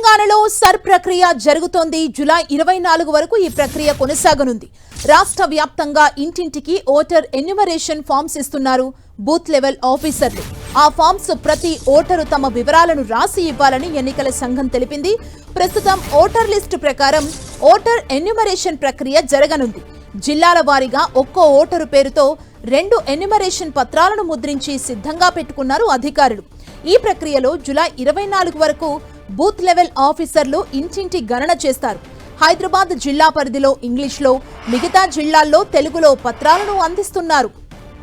తెలంగాణలో సర్ ప్రక్రియ జరుగుతోంది. జూలై 24 వరకు ఈ ప్రక్రియ కొనసాగనుంది. రాష్ట్ర వ్యాప్తంగా ఇంటింటికి ఓటర్ ఎన్యూమరేషన్ ఫామ్స్ ఇస్తున్నారు బూత్ లెవెల్ ఆఫీసర్లు. ఆ ఫామ్స్ ప్రతి ఓటరు తమ వివరాలను రాసి ఇవ్వాలని ఎన్నికల సంఘం తెలిపింది. ప్రస్తుతం ఓటర్ లిస్టు ప్రకారం ఓటర్ ఎన్యూమరేషన్ ప్రక్రియ జరగనుంది. జిల్లాల వారీగా ఒక్కో ఓటరు పేరుతో 2 ఎన్యూమరేషన్ పత్రాలను ముద్రించి సిద్ధంగా పెట్టుకున్నారు అధికారులు. ఈ ప్రక్రియలో జూలై 24 వరకు బూత్ లెవెల్ ఆఫీసర్లు ఇంటింటి గణన చేస్తారు. హైదరాబాద్ జిల్లా పరిధిలో ఇంగ్లీష్లో, మిగతా జిల్లాల్లో తెలుగులో పత్రాలను అందిస్తున్నారు.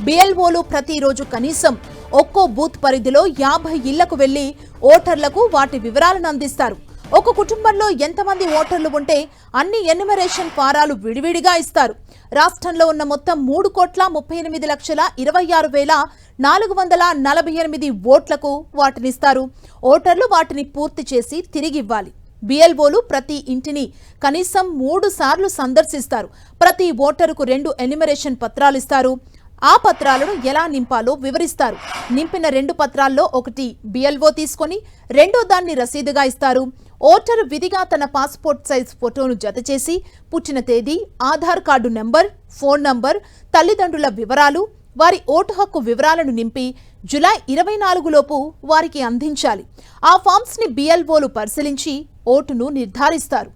బిఎల్ఓలు ప్రతిరోజు కనీసం ఒక్కో బూత్ పరిధిలో 50 ఇళ్లకు వెళ్లి ఓటర్లకు వాటి వివరాలను అందిస్తారు. ఒక కుటుంబంలో ఎంతమంది ఓటర్లు ఉంటే అన్ని ఎన్యూమరేషన్ ఫారాలు విడివిడిగా ఇస్తారు. రాష్ట్రంలో ఉన్న మొత్తం 3,38,26,448 ఓట్లకు వాటినిస్తారు. ఓటర్లు వాటిని పూర్తి చేసి తిరిగి ఇవ్వాలి. బిఎల్ఓలు ప్రతి ఇంటిని కనీసం 3 సార్లు సందర్శిస్తారు. ప్రతి ఓటరుకు 2 ఎన్యూమరేషన్ పత్రాలు ఇస్తారు. ఆ పత్రాలను ఎలా నింపాలో వివరిస్తారు. నింపిన 2 పత్రాల్లో ఒకటి బిఎల్ఓ తీసుకొని రెండో దాన్ని రసీదుగా ఇస్తారు. ఓటరు విధిగా తన పాస్పోర్ట్ సైజ్ ఫోటోను జతచేసి పుట్టిన తేదీ, Aadhaar card number, phone number, తల్లిదండ్రుల వివరాలు, వారి ఓటు హక్కు వివరాలను నింపి జూలై 24 లోపు వారికి అందించాలి. ఆ ఫామ్స్ ని బిఎల్ఓలు పరిశీలించి ఓటును నిర్ధారిస్తారు.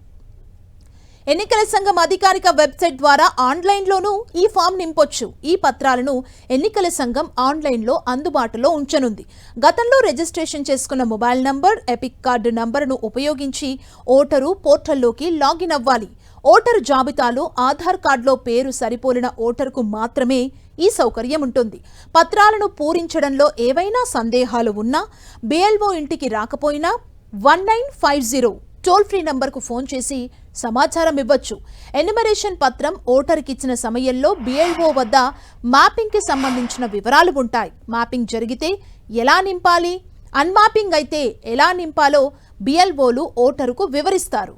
ఎన్నికల సంఘం అధికారిక వెబ్సైట్ ద్వారా ఆన్లైన్లోనూ ఈ ఫామ్ నింపొచ్చు. ఈ పత్రాలను ఎన్నికల సంఘం ఆన్లైన్లో అందుబాటులో ఉంచనుంది. గతంలో రిజిస్ట్రేషన్ చేసుకున్న మొబైల్ నంబర్, ఎపిక్ కార్డు నంబరును ఉపయోగించి ఓటరు పోర్టల్లోకి లాగిన్ అవ్వాలి. ఓటరు జాబితాలో ఆధార్ కార్డులో పేరు సరిపోలిన ఓటరుకు మాత్రమే ఈ సౌకర్యం ఉంటుంది. పత్రాలను పూరించడంలో ఏవైనా సందేహాలు ఉన్నా, బిఎల్ఓ ఇంటికి రాకపోయినా 1950 టోల్ ఫ్రీ నంబర్కు ఫోన్ చేసి సమాచారం ఇవ్వచ్చు. ఎన్యూమరేషన్ పత్రం ఓటరుకిచ్చిన సమయంలో బిఎల్ఓ వద్ద మ్యాపింగ్కి సంబంధించిన వివరాలు ఉంటాయి. మ్యాపింగ్ జరిగితే ఎలా నింపాలి, అన్మ్యాపింగ్ అయితే ఎలా నింపాలో బిఎల్ఓలు ఓటరుకు వివరిస్తారు.